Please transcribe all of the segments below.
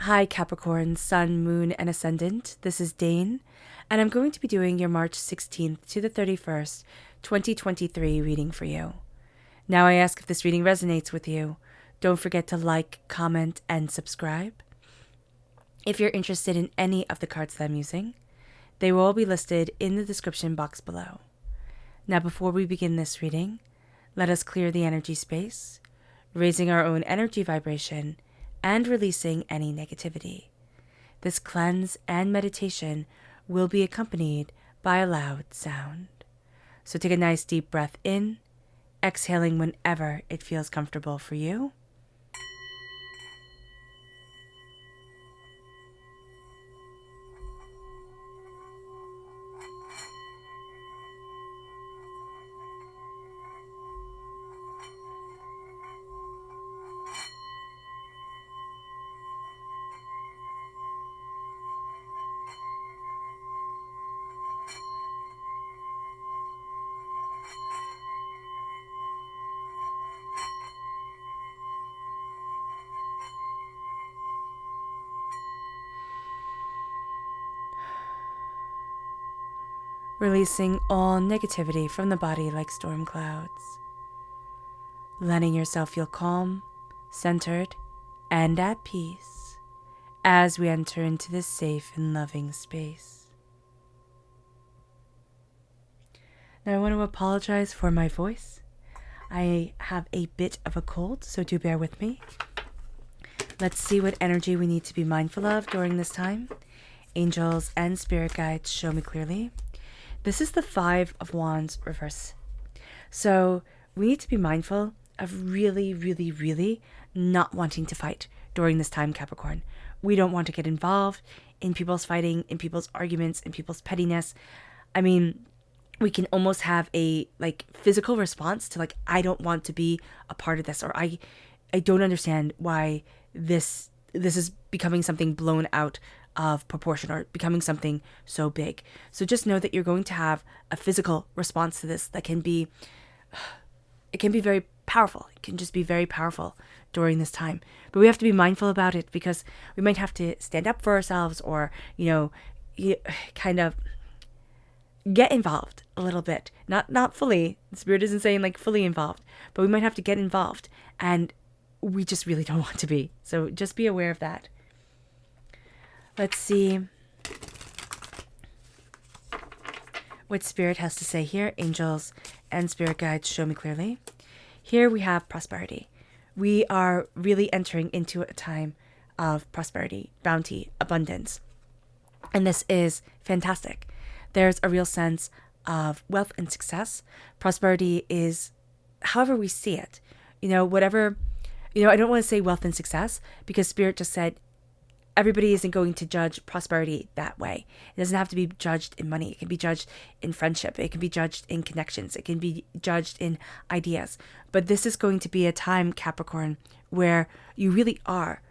Hi Capricorn, Sun, Moon, and Ascendant. This is Dane, and I'm going to be doing your March 16th to the 31st, 2023 reading for you. Now I ask if this reading resonates with you. Don't forget to like, comment, and subscribe. If you're interested in any of the cards that I'm using, they will all be listed in the description box below. Now before we begin this reading, let us clear the energy space, raising our own energy vibration and releasing any negativity. This cleanse and meditation will be accompanied by a loud sound. So take a nice deep breath in, exhaling whenever it feels comfortable for you. Releasing all negativity from the body like storm clouds. Letting yourself feel calm, centered, and at peace as we enter into this safe and loving space. Now I want to apologize for my voice. I have a bit of a cold, so do bear with me. Let's see what energy we need to be mindful of during this time. Angels and spirit guides show me clearly. This is the Five of Wands reverse. So we need to be mindful of really not wanting to fight during this time, Capricorn. We don't want to get involved in people's fighting, in people's arguments, in people's pettiness. I mean, we can almost have a physical response to I don't want to be a part of this, or I don't understand why this is becoming something blown out of proportion or becoming something so big. So just know that you're going to have a physical response to this that can be very powerful. It can just be very powerful during this time. But we have to be mindful about it because we might have to stand up for ourselves or, kind of get involved a little bit. Not fully. The spirit isn't saying fully involved, but we might have to get involved, and we just really don't want to be. So just be aware of that. Let's see what Spirit has to say here. Angels and spirit guides show me clearly. Here we have prosperity. We are really entering into a time of prosperity, bounty, abundance. And this is fantastic. There's a real sense of wealth and success. Prosperity is however we see it. I don't want to say wealth and success because Spirit just said everybody isn't going to judge prosperity that way. It doesn't have to be judged in money. It can be judged in friendship. It can be judged in connections. It can be judged in ideas. But this is going to be a time, Capricorn, where you really are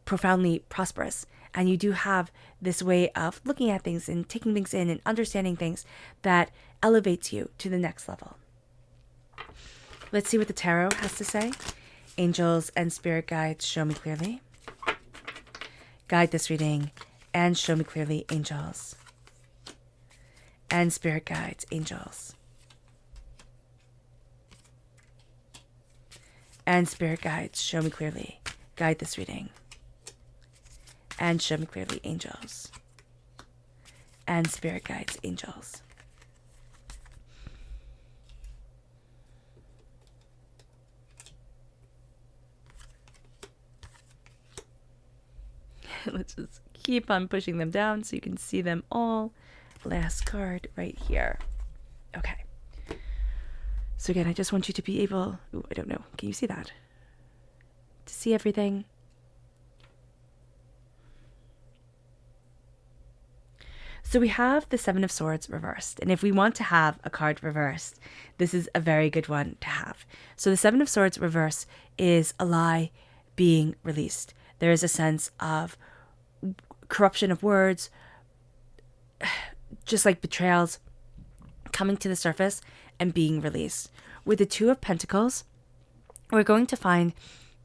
profoundly prosperous. And you do have this way of looking at things and taking things in and understanding things that elevates you to the next level. Let's see what the tarot has to say. Angels and spirit guides show me clearly. Guide this reading and show me clearly, angels and spirit guides, angels and spirit guides show me clearly. Guide this reading and show me clearly, angels and spirit guides, angels. Let's just keep on pushing them down so you can see them all. Last card right here. Okay. So again, I just want you to be able, I don't know, can you see that? To see everything. So we have the Seven of Swords reversed. And if we want to have a card reversed, this is a very good one to have. So the Seven of Swords reverse is a lie being released. There is a sense of corruption of words, just like betrayals coming to the surface and being released. With the Two of Pentacles, we're going to find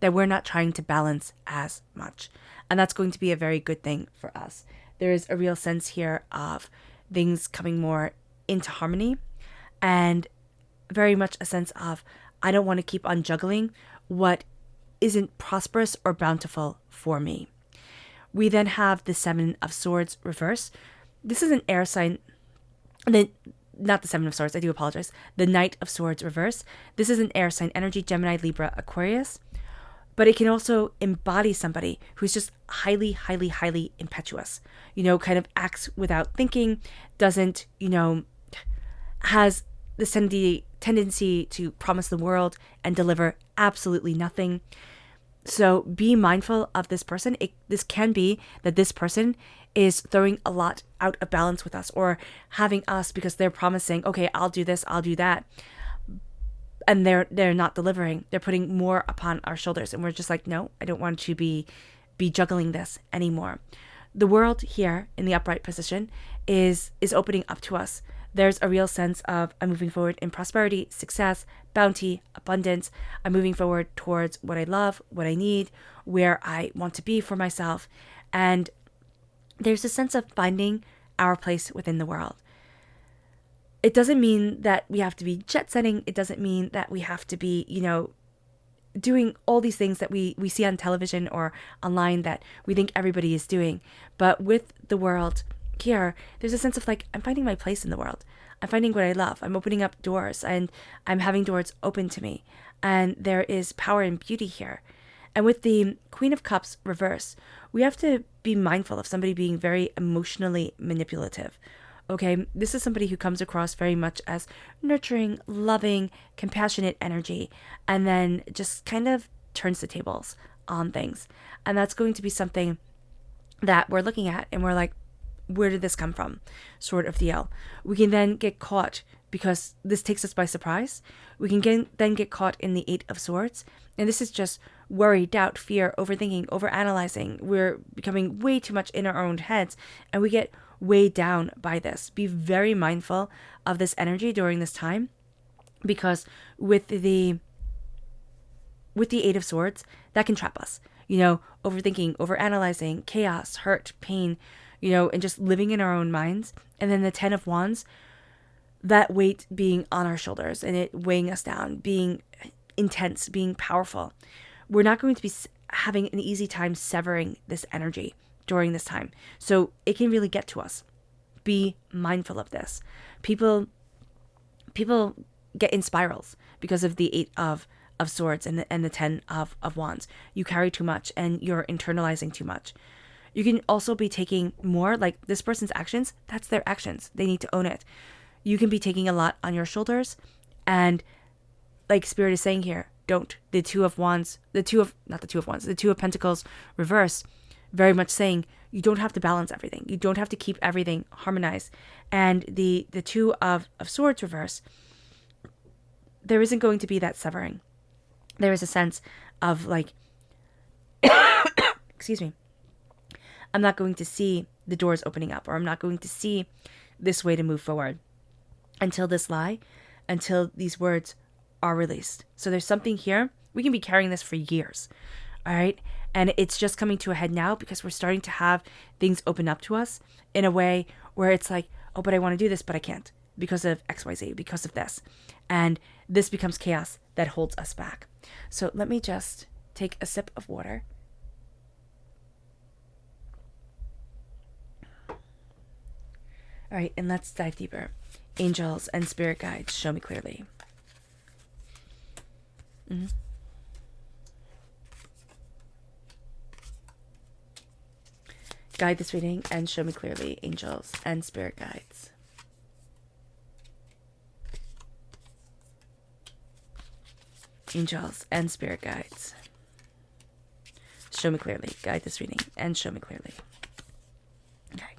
that we're not trying to balance as much. And that's going to be a very good thing for us. There is a real sense here of things coming more into harmony, and very much a sense of, I don't want to keep on juggling what isn't prosperous or bountiful for me. We then have the Seven of Swords reverse. This is an air sign. Not the Seven of Swords, I do apologize. The Knight of Swords reverse. This is an air sign energy, Gemini, Libra, Aquarius. But it can also embody somebody who's just highly, highly, highly impetuous. Kind of acts without thinking, doesn't, has the tendency to promise the world and deliver absolutely nothing. So be mindful of this person. This can be that this person is throwing a lot out of balance with us, or having us because they're promising, okay, I'll do this, I'll do that. And they're not delivering. They're putting more upon our shoulders. And we're just like, no, I don't want to be juggling this anymore. The world here in the upright position is opening up to us. There's a real sense of, I'm moving forward in prosperity, success, bounty, abundance. I'm moving forward towards what I love, what I need, where I want to be for myself. And there's a sense of finding our place within the world. It doesn't mean that we have to be jet setting. It doesn't mean that we have to be, doing all these things that we see on television or online that we think everybody is doing. But with the world here, there's a sense of like, I'm finding my place in the world. I'm finding what I love. I'm opening up doors, and I'm having doors open to me. And there is power and beauty here. And with the Queen of Cups reverse, we have to be mindful of somebody being very emotionally manipulative. Okay, this is somebody who comes across very much as nurturing, loving, compassionate energy, and then just kind of turns the tables on things. And that's going to be something that we're looking at and we're like, where did this come from? Sort of deal. We can then get caught because this takes us by surprise. We can then get caught in the Eight of Swords. And this is just worry, doubt, fear, overthinking, overanalyzing. We're becoming way too much in our own heads, and we get weighed down by this. Be very mindful of this energy during this time, because with the Eight of Swords, that can trap us. Overthinking, overanalyzing, chaos, hurt, pain, and just living in our own minds. And then the Ten of Wands, that weight being on our shoulders and it weighing us down, being intense, being powerful. We're not going to be having an easy time severing this energy during this time. So it can really get to us. Be mindful of this. People get in spirals because of the Eight of Swords and the Ten of Wands. You carry too much and you're internalizing too much. You can also be taking more, like this person's actions, that's their actions. They need to own it. You can be taking a lot on your shoulders, and like Spirit is saying here, don't. The Two of Pentacles reverse, very much saying you don't have to balance everything. You don't have to keep everything harmonized. And the Two of Swords reverse, there isn't going to be that severing. There is a sense of like, excuse me, I'm not going to see the doors opening up, or I'm not going to see this way to move forward until these words are released. So there's something here. We can be carrying this for years. All right. And it's just coming to a head now because we're starting to have things open up to us in a way where it's like, oh, but I want to do this, but I can't because of XYZ, because of this. And this becomes chaos that holds us back. So let me just take a sip of water. All right, and let's dive deeper. Angels and spirit guides, show me clearly. Guide this reading and show me clearly, angels and spirit guides. Angels and spirit guides, show me clearly. Guide this reading and show me clearly. Okay,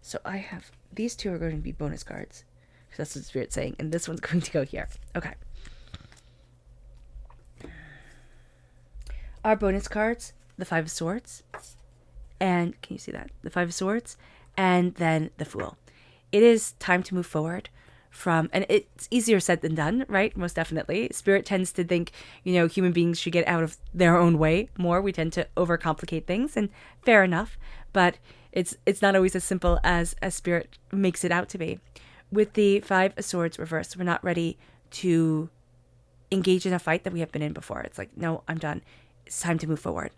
so I have, these two are going to be bonus cards, because that's what Spirit's saying, and this one's going to go here. Okay. Our bonus cards, the Five of Swords, and can you see that? The Five of Swords, and then the Fool. It is time to move forward. from, and it's easier said than done, right? Most definitely. Spirit tends to think, human beings should get out of their own way more. We tend to overcomplicate things, and fair enough. But it's not always as simple as Spirit makes it out to be. With the Five of Swords reversed, we're not ready to engage in a fight that we have been in before. It's like, no, I'm done. It's time to move forward.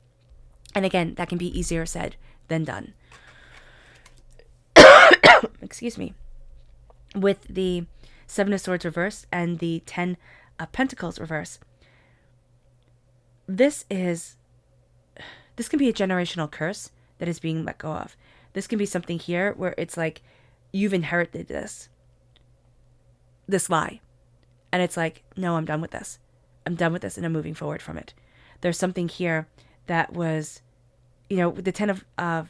And again, that can be easier said than done. Excuse me. With the Seven of Swords reversed and the 10 of Pentacles reversed, this can be a generational curse that is being let go of. This can be something here where it's like you've inherited this lie. And it's like, no, I'm done with this. I'm done with this and I'm moving forward from it. There's something here that was, with the 10 of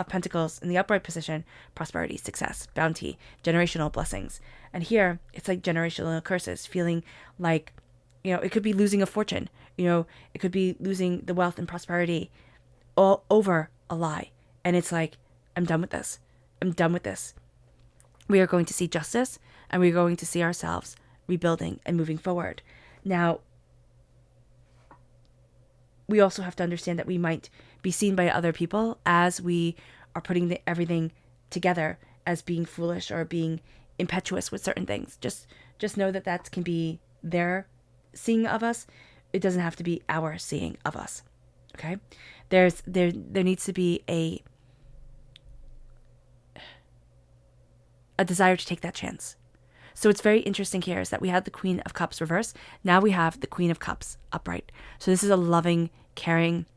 Pentacles in the upright position, prosperity, success, bounty, generational blessings. And here, it's like generational curses, feeling like, it could be losing a fortune. It could be losing the wealth and prosperity all over a lie. And it's like, I'm done with this. I'm done with this. We are going to see justice, and we're going to see ourselves rebuilding and moving forward. Now, we also have to understand that we might be seen by other people as we are putting everything together as being foolish or being impetuous with certain things. Just know that can be their seeing of us. It doesn't have to be our seeing of us. Okay? There needs to be a desire to take that chance. So what's very interesting here is that we had the Queen of Cups reversed. Now we have the Queen of Cups upright. So this is a loving, caring,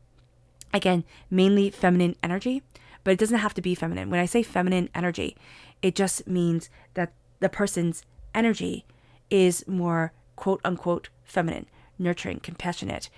again, mainly feminine energy, but it doesn't have to be feminine. When I say feminine energy, it just means that the person's energy is more quote unquote feminine, nurturing, compassionate,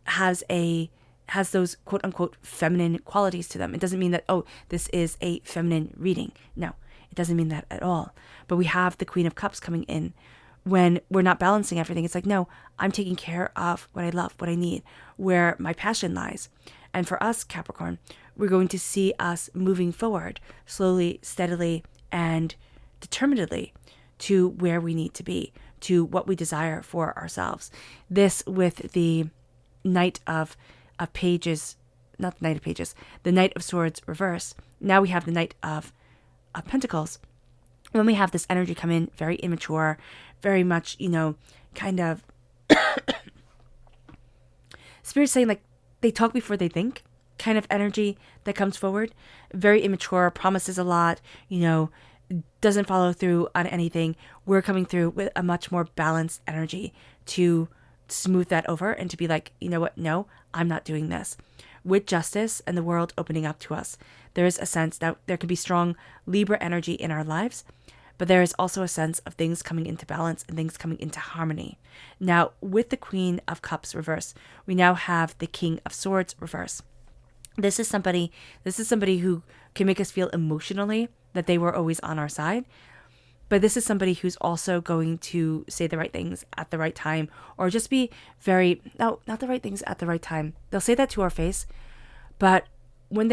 has those quote unquote feminine qualities to them. It doesn't mean that, this is a feminine reading. No, it doesn't mean that at all. But we have the Queen of Cups coming in when we're not balancing everything. It's like, no, I'm taking care of what I love, what I need, where my passion lies. And for us, Capricorn, we're going to see us moving forward slowly, steadily, and determinedly to where we need to be, to what we desire for ourselves. This with the Knight of Pages, not the Knight of Pages, the Knight of Swords reverse. Now we have the Knight of Pentacles. When we have this energy come in, very immature, very much, kind of Spirit saying like they talk before they think kind of energy that comes forward. Very immature, promises a lot, doesn't follow through on anything. We're coming through with a much more balanced energy to smooth that over and to be like, you know what? No, I'm not doing this. With justice and the world opening up to us, there is a sense that there could be strong Libra energy in our lives, but there is also a sense of things coming into balance and things coming into harmony. Now, with the Queen of Cups reverse, we now have the King of Swords reverse. This is somebody who can make us feel emotionally that they were always on our side. But this is somebody who's also going to say the right things at the right time, or just be not the right things at the right time. They'll say that to our face, but when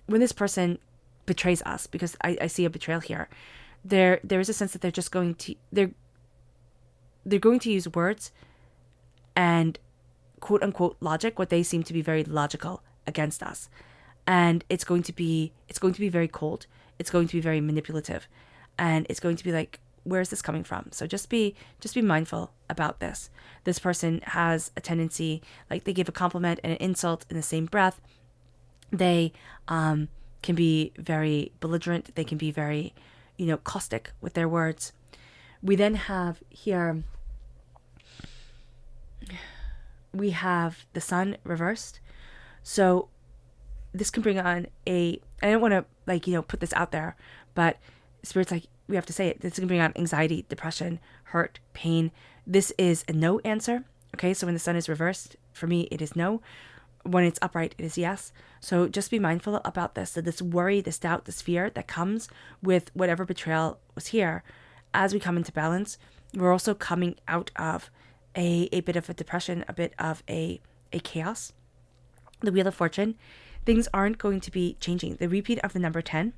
this person betrays us, because I see a betrayal here, there is a sense that they're just going to, they're going to use words and quote unquote logic, what they seem to be very logical, against us. And it's going to be very cold. It's going to be very manipulative. And it's going to be like, where is this coming from? So just be mindful about this. This person has a tendency, like they give a compliment and an insult in the same breath. They can be very belligerent. They can be very, caustic with their words. We then have here, we have the Sun reversed. So this can bring on I don't want to put this out there, but Spirit's like, we have to say it. This can bring on anxiety, depression, hurt, pain. This is a no answer. Okay, so when the Sun is reversed, for me, it is no. When it's upright, it is yes. So just be mindful about this. So this worry, this doubt, this fear that comes with whatever betrayal was here, as we come into balance, we're also coming out of a bit of a depression, a bit of a chaos. The Wheel of Fortune, things aren't going to be changing. The repeat of the number 10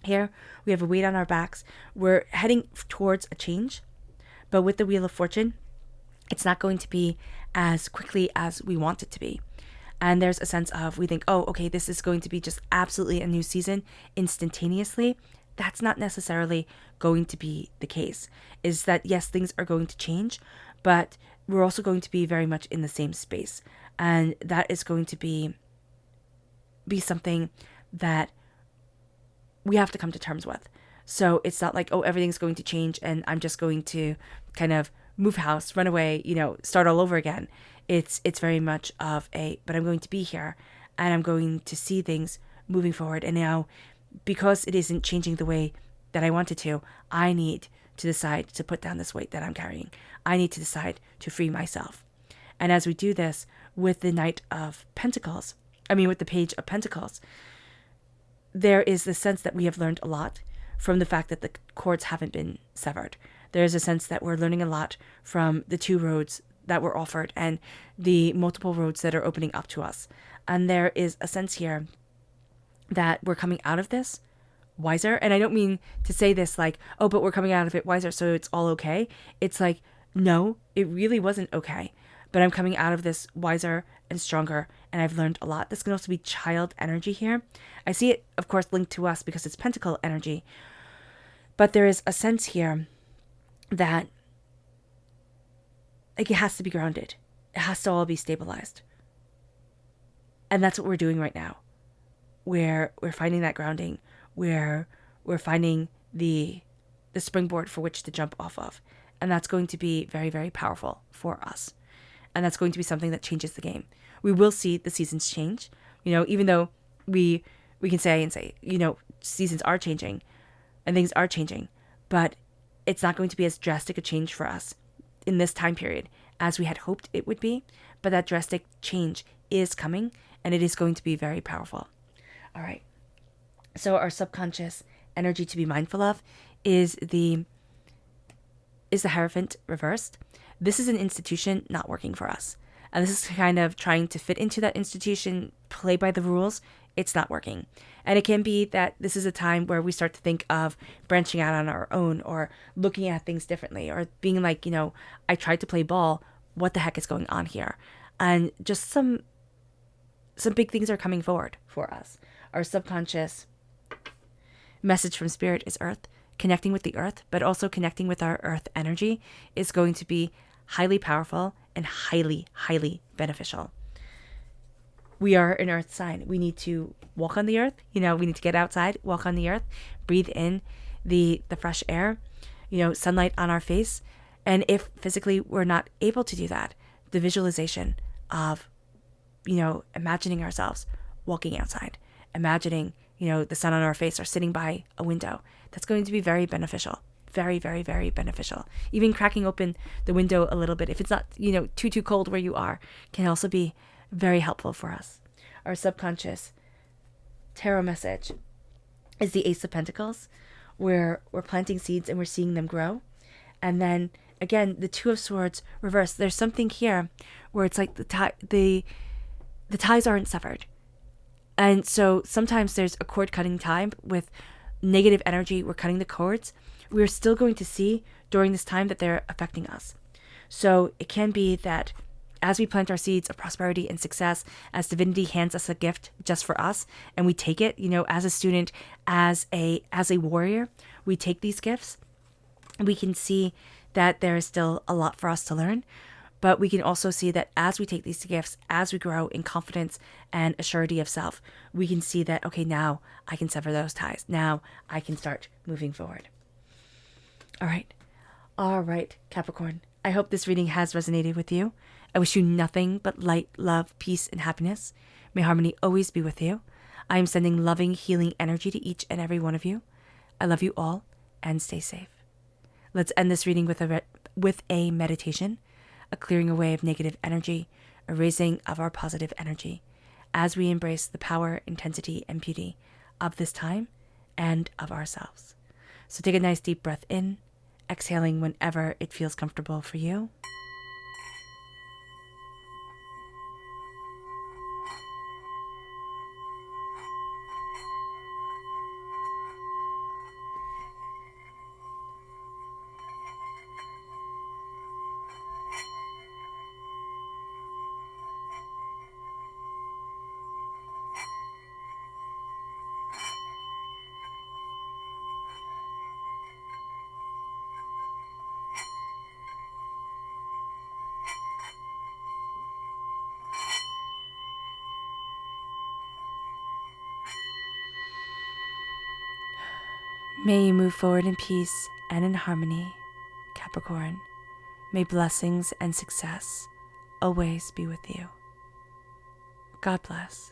Here, we have a weight on our backs. We're heading towards a change, but with the Wheel of Fortune, it's not going to be as quickly as we want it to be. And there's a sense of, we think, oh, okay, this is going to be just absolutely a new season instantaneously. That's not necessarily going to be the case. Is that, yes, things are going to change, but we're also going to be very much in the same space. And that is going to be something that we have to come to terms with. So it's not like, oh, everything's going to change and I'm just going to kind of move house, run away, start all over again. It's very much of but I'm going to be here and I'm going to see things moving forward. And now, because it isn't changing the way that I wanted to, I need to decide to put down this weight that I'm carrying. I need to decide to free myself. And as we do this with the Knight of Pentacles, with the Page of Pentacles, there is the sense that we have learned a lot from the fact that the cords haven't been severed. There's a sense that we're learning a lot from the two roads that were offered and the multiple roads that are opening up to us. And there is a sense here that we're coming out of this wiser. And I don't mean to say this like, oh, but we're coming out of it wiser, so it's all okay. It's like, no, it really wasn't okay. But I'm coming out of this wiser and stronger, and I've learned a lot. This can also be child energy here. I see it, of course, linked to us because it's pentacle energy. But there is a sense here that it has to be grounded. It has to all be stabilized. And that's what we're doing right now. We're finding that grounding. We're finding the springboard for which to jump off of. And that's going to be very, very powerful for us. And that's going to be something that changes the game. We will see the seasons change. Even though we can say, seasons are changing and things are changing, but it's not going to be as drastic a change for us in this time period as we had hoped it would be. But that drastic change is coming, and it is going to be very powerful. All right. So our subconscious energy to be mindful of is the Hierophant reversed. This is an institution not working for us. And this is kind of trying to fit into that institution, play by the rules. It's not working. And it can be that this is a time where we start to think of branching out on our own or looking at things differently or being like, I tried to play ball. What the heck is going on here? And just some big things are coming forward for us. Our subconscious message from Spirit is Earth. Connecting with the Earth, but also connecting with our Earth energy is going to be highly powerful and highly, highly beneficial. We are an Earth sign. We need to walk on the Earth. We need to get outside, walk on the Earth, breathe in the fresh air, sunlight on our face. And if physically we're not able to do that, the visualization of, imagining ourselves walking outside, imagining, the sun on our face or sitting by a window, that's going to be very beneficial. Very, very, very beneficial. Even cracking open the window a little bit, if it's not, too cold where you are, can also be very helpful for us. Our subconscious tarot message is the Ace of Pentacles, where we're planting seeds and we're seeing them grow. And then again, the Two of Swords reversed. There's something here where it's like the ties aren't severed. And so sometimes there's a cord cutting time with negative energy. We're cutting the cords. We're still going to see during this time that they're affecting us. So it can be that as we plant our seeds of prosperity and success, as divinity hands us a gift just for us, and we take it, as a student, as a warrior, we take these gifts. We can see that there is still a lot for us to learn. But we can also see that as we take these gifts, as we grow in confidence and a surety of self, we can see that, okay, now I can sever those ties. Now I can start moving forward. All right, Capricorn. I hope this reading has resonated with you. I wish you nothing but light, love, peace, and happiness. May harmony always be with you. I am sending loving, healing energy to each and every one of you. I love you all, and stay safe. Let's end this reading with a meditation. A clearing away of negative energy, a raising of our positive energy, as we embrace the power, intensity, and beauty of this time and of ourselves. So take a nice deep breath in, exhaling whenever it feels comfortable for you. May you move forward in peace and in harmony, Capricorn. May blessings and success always be with you. God bless.